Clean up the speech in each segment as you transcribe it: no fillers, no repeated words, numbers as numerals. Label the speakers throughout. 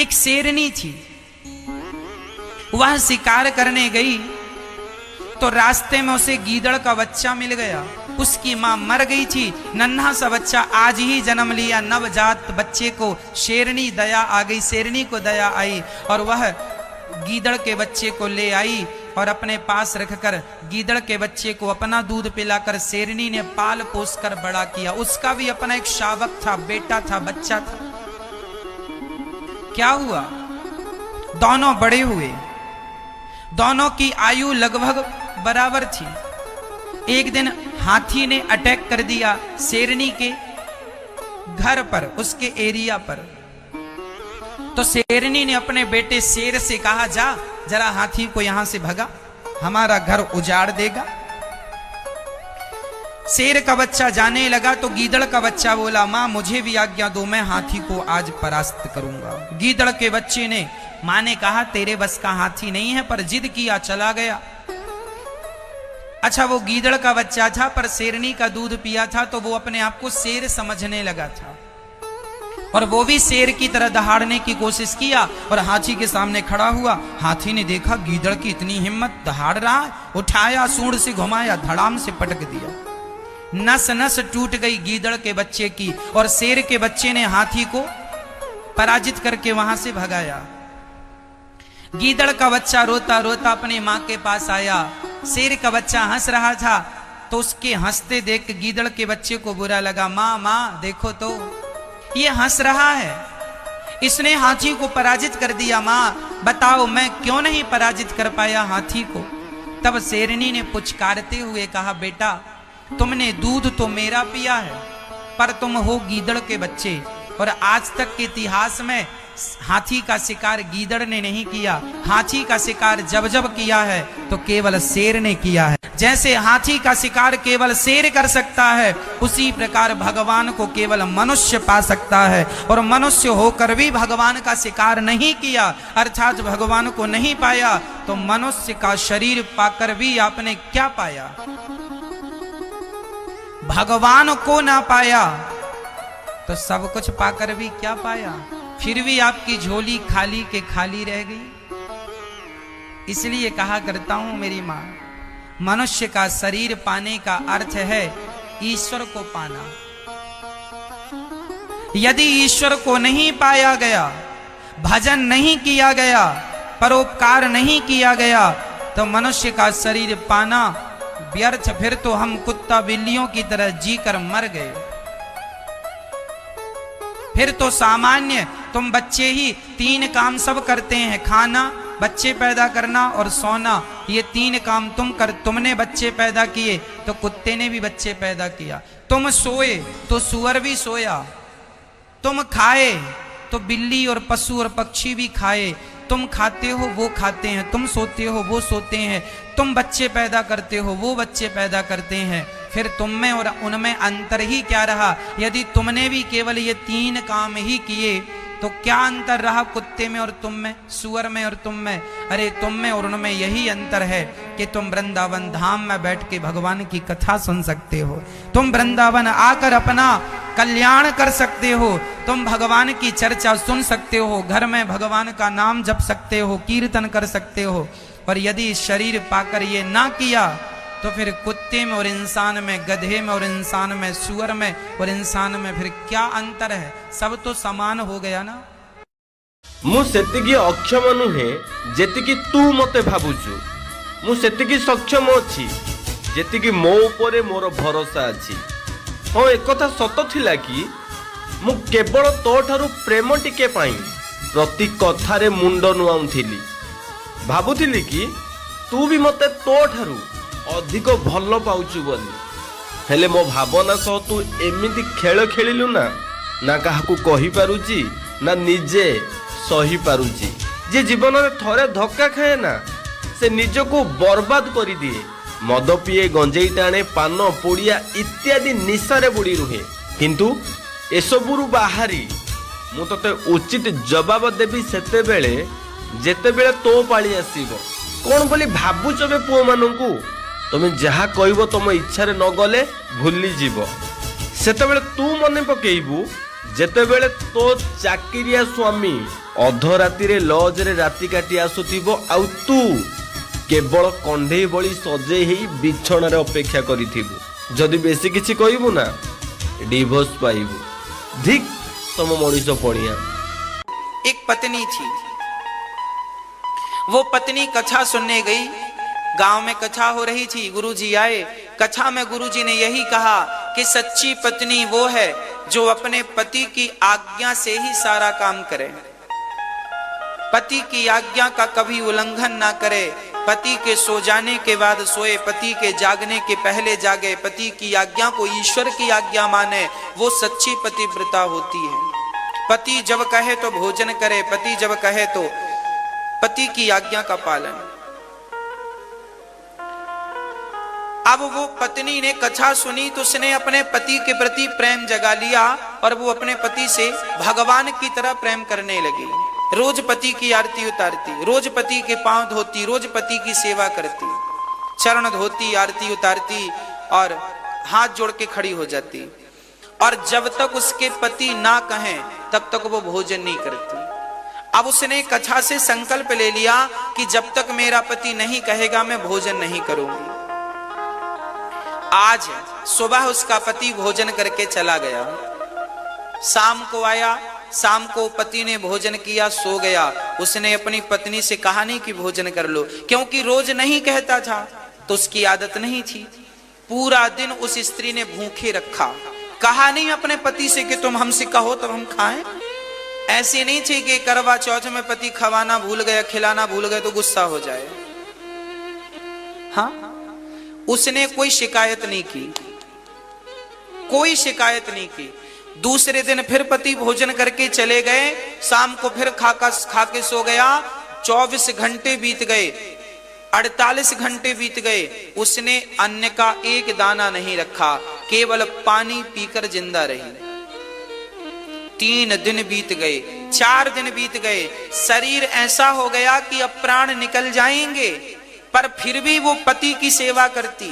Speaker 1: एक शेरनी थी, वह शिकार करने गई तो रास्ते में उसे गीदड़ का बच्चा मिल गया। उसकी मां मर गई थी, नन्हा सा बच्चा आज ही जन्म लिया, नवजात बच्चे को शेरनी दया आ गई, शेरनी को दया आई और वह गीदड़ के बच्चे को ले आई और अपने पास रखकर गीदड़ के बच्चे को अपना दूध पिलाकर शेरनी ने पाल पोस कर बड़ा किया। उसका भी अपना एक शावक था, बेटा था, बच्चा था। क्या हुआ? दोनों बड़े हुए, दोनों की आयु लगभग बराबर थी। एक दिन हाथी ने अटैक कर दिया शेरनी के घर पर, उसके एरिया पर। तो शेरनी ने अपने बेटे शेर से कहा, जा जरा हाथी को यहां से भगा, हमारा घर उजाड़ देगा। शेर का बच्चा जाने लगा तो गीदड़ का बच्चा बोला, मां मुझे भी आज्ञा दो, मैं हाथी को आज परास्त करूंगा। गीदड़ के बच्चे ने, मां ने कहा तेरे बस का हाथी नहीं है, पर जिद किया, चला गया। अच्छा, वो गीदड़ का बच्चा था पर शेरनी का दूध पिया था तो वो अपने आप को शेर समझने लगा था और वो भी शेर की तरह दहाड़ने की कोशिश किया और हाथी के सामने खड़ा हुआ। हाथी ने देखा गीदड़ की इतनी हिम्मत, दहाड़ रहा है, उठाया, सूंड से घुमाया, धड़ाम से पटक दिया। नस नस टूट गई गीदड़ के बच्चे की और शेर के बच्चे ने हाथी को पराजित करके वहां से भगाया। गीदड़ का बच्चा रोता रोता अपनी मां के पास आया। शेर का बच्चा हंस रहा था तो उसके हंसते देख गीदड़ के बच्चे को बुरा लगा। मां मां देखो तो ये हंस रहा है, इसने हाथी को पराजित कर दिया। मां बताओ मैं क्यों नहीं पराजित कर पाया हाथी को? तब शेरनी ने पुचकारते हुए कहा, बेटा तुमने दूध तो मेरा पिया है पर तुम हो गीदड़ के बच्चे और आज तक के इतिहास में हाथी का शिकार गीदड़ ने नहीं किया। हाथी का शिकार जब जब किया है तो केवल शेर ने किया है। जैसे हाथी का शिकार केवल शेर कर सकता है, उसी प्रकार भगवान को केवल मनुष्य पा सकता है और मनुष्य होकर भी भगवान का शिकार नहीं किया, अर्थात भगवान को नहीं पाया, तो मनुष्य का शरीर पाकर भी आपने क्या पाया? भगवान को ना पाया तो सब कुछ पाकर भी क्या पाया? फिर भी आपकी झोली खाली के खाली रह गई। इसलिए कहा करता हूं मेरी मां, मनुष्य का शरीर पाने का अर्थ है ईश्वर को पाना। यदि ईश्वर को नहीं पाया गया, भजन नहीं किया गया, परोपकार नहीं किया गया, तो मनुष्य का शरीर पाना व्यर्थ। फिर तो हम कुत्ता बिल्लियों की तरह जीकर मर गए। फिर तो सामान्य तुम बच्चे ही तीन काम सब करते हैं, खाना, बच्चे पैदा करना और सोना। ये तीन काम तुमने बच्चे पैदा किए तो कुत्ते ने भी बच्चे पैदा किया। तुम सोए तो सुअर भी सोया, तुम खाए तो बिल्ली और पशु और पक्षी भी खाए। तुम खाते हो वो खाते हैं, तुम सोते हो वो सोते हैं, तुम बच्चे पैदा करते हो वो बच्चे पैदा करते हैं। फिर तुम में और उनमें अंतर ही क्या रहा? यदि तुमने भी केवल ये तीन काम ही किए तो क्या अंतर रहा कुत्ते में और तुम में, सुअर में और तुम में? अरे तुम में और उनमें यही अंतर है कि तुम वृंदावन धाम में बैठ के भगवान की कथा सुन सकते हो, तुम वृंदावन आकर अपना कल्याण कर सकते हो, तुम भगवान की चर्चा सुन सकते हो, घर में भगवान का नाम जप सकते हो, कीर्तन कर सकते हो। और यदि शरीर पाकर ये ना किया तो फिर कुत्ते में और इंसान में, गधे में और इंसान में, सुअर में और इंसान में फिर क्या अंतर है? सब तो समान हो गया ना।
Speaker 2: मु सेतिकी अक्षम नुहे जेतिकी तू मते भाबुचु, मु सेतिकी सक्षम अछि जेतिकी मो उपरे मोर भरोसा अछि। हाँ एक कथा सत थिला कि मु केवल तो ठारू प्रेम टिके पाई प्रति कथारे मुंड नुआउथिली, भाबुथिली कि तू भी मते तो ठारू अधिक भल पाउचु बोली। हेले मो भावना सह तू एमिति खेल खेलिलु ना, ना काहाकू कहि पारुची ना निजे सही पारुची। जे जीवन में थरे धक्का खाए ना से निजको बर्बाद करी दिए। मद पिए, गंजेई टाणे, पान पुड़िया इत्यादि निशारे बुड़ी रुहे, किंतु एसबुरु बाहरी मु तते उचित जवाब देबी सेते बेले जेते बेले तो पाली आसीबो। कोन बोली भाबुच बे पुओ माननकू तुम जहा कहब तुम इच्छा न गले भूली जीव। सेते बेले तू मने पकेइबू जेते बेले तो चाकिरिया स्वामी अधराति रे लॉज रे राति काटी आसुथिबो आउ तू केवल कंढे बळी सजे हेई बिछण रे अपेक्षा करिथिबो। जदि बेसी किछि कहबो ना डिवोर्स पाइबो। धिक तम मनीष पड़िया।
Speaker 1: एक पत्नी थी, वो पत्नी कथा सुनने गई। गांव में कथा हो रही थी, गुरुजी आए। कथा में गुरुजी ने यही कहा कि सच्ची पत्नी वो है जो अपने पति की आज्ञा से ही सारा काम करे, पति की आज्ञा का कभी उल्लंघन ना करे, पति के सो जाने के बाद सोए, पति के जागने के पहले जागे, पति की आज्ञा को ईश्वर की आज्ञा माने, वो सच्ची पतिव्रता होती है। पति जब कहे तो भोजन करे, पति जब कहे तो पति की आज्ञा का पालन। अब वो पत्नी ने कथा सुनी तो उसने अपने पति के प्रति प्रेम जगा लिया और वो अपने पति से भगवान की तरह प्रेम करने लगी। रोज पति की आरती उतारती, रोज पति के पांव धोती, रोज पति की सेवा करती, चरण धोती, आरती उतारती और हाथ जोड़ के खड़ी हो जाती। और जब तक उसके पति ना कहें तब तक वो भोजन नहीं करती। अब उसने कथा से संकल्प ले लिया कि जब तक मेरा पति नहीं कहेगा मैं भोजन नहीं करूंगी। आज सुबह उसका पति भोजन करके चला गया, शाम को आया, शाम को पति ने भोजन किया, सो गया। उसने अपनी पत्नी से कहा नहीं कि भोजन कर लो, क्योंकि रोज नहीं कहता था तो उसकी आदत नहीं थी। पूरा दिन उस स्त्री ने भूखे रखा, कहा नहीं अपने पति से कि तुम हमसे कहो तब हम खाएं। ऐसे नहीं थी कि करवा चौथ में पति खवाना भूल गया, खिलाना भूल गए तो गुस्सा हो जाए। हाँ, उसने कोई शिकायत नहीं की, कोई शिकायत नहीं की। दूसरे दिन फिर पति भोजन करके चले गए, शाम को फिर खा के सो गया। 24 घंटे बीत गए, 48 घंटे बीत गए, उसने अन्न का एक दाना नहीं रखा, केवल पानी पीकर जिंदा रही। 3 दिन बीत गए, 4 दिन बीत गए, शरीर ऐसा हो गया कि अब प्राण निकल जाएंगे, पर फिर भी वो पति की सेवा करती,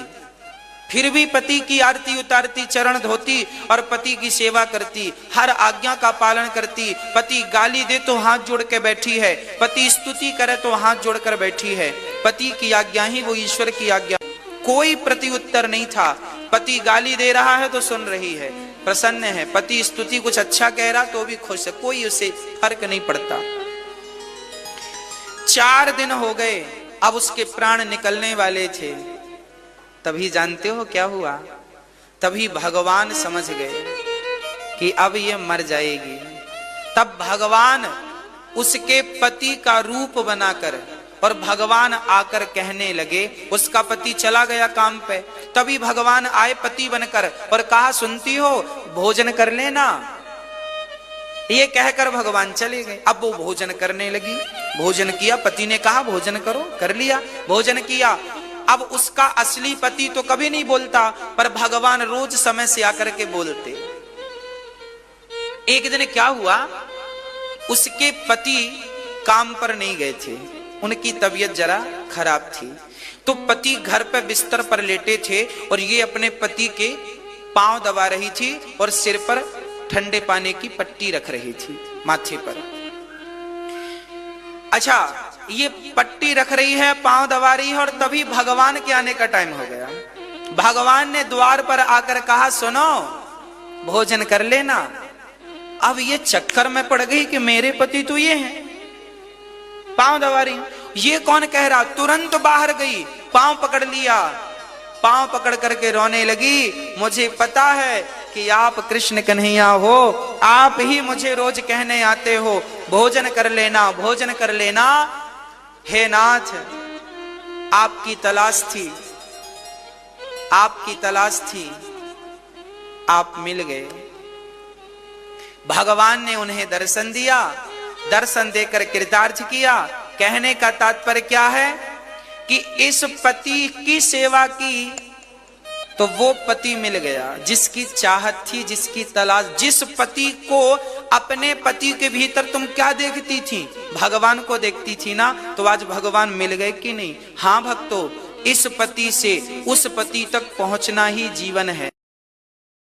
Speaker 1: फिर भी पति की आरती उतारती, चरण धोती और पति की सेवा करती, हर आज्ञा का पालन करती। पति गाली दे तो हाथ जोड़ के बैठी है, पति स्तुति करे तो हाथ जोड़कर बैठी है। पति की आज्ञा ही वो ईश्वर की आज्ञा। कोई प्रति उत्तर नहीं था। पति गाली दे रहा है तो सुन रही है, प्रसन्न है। पति स्तुति कुछ अच्छा कह रहा तो भी खुश है, कोई उसे फर्क नहीं पड़ता। 4 दिन हो गए, अब उसके प्राण निकलने वाले थे। तभी जानते हो क्या हुआ? तभी भगवान समझ गए कि अब ये मर जाएगी। तब भगवान उसके पति का रूप बनाकर और भगवान आकर कहने लगे, उसका पति चला गया काम पे, तभी भगवान आए पति बनकर और कहा, सुनती हो, भोजन कर लेना। ये कहकर भगवान चले गए। अब वो भोजन करने लगी, भोजन किया, पति ने कहा भोजन करो, कर लिया, भोजन किया। अब उसका असली पति तो कभी नहीं बोलता, पर भगवान रोज समय से आकर के बोलते। एक दिन क्या हुआ, उसके पति काम पर नहीं गए थे, उनकी तबीयत जरा खराब थी, तो पति घर पर बिस्तर पर लेटे थे और ये अपने पति के पांव दबा रही थी और सिर पर ठंडे पानी की पट्टी रख रही थी माथे पर। अच्छा, ये पट्टी रख रही है, पांव दबा रही है, और तभी भगवान के आने का टाइम हो गया। भगवान ने द्वार पर आकर कहा, सुनो, भोजन कर लेना। अब ये चक्कर में पड़ गई कि मेरे पति तो ये हैं, पांव दबा रही, ये कौन कह रहा। तुरंत बाहर गई, पांव पकड़ लिया, पांव पकड़ करके रोने लगी, मुझे पता है कि आप कृष्ण कन्हैया हो, आप ही मुझे रोज कहने आते हो भोजन कर लेना, भोजन कर लेना। हे नाथ, आपकी तलाश थी, आपकी तलाश थी, आप मिल गए। भगवान ने उन्हें दर्शन दिया, दर्शन देकर कृतार्थ किया। कहने का तात्पर्य क्या है कि इस पति की सेवा की तो वो पति मिल गया जिसकी चाहत थी, जिसकी तलाश। जिस पति को अपने पति के भीतर तुम क्या देखती थी, भगवान को देखती थी ना, तो आज भगवान मिल गए कि नहीं? हाँ भक्तों, इस पति से उस पति तक पहुंचना ही जीवन है।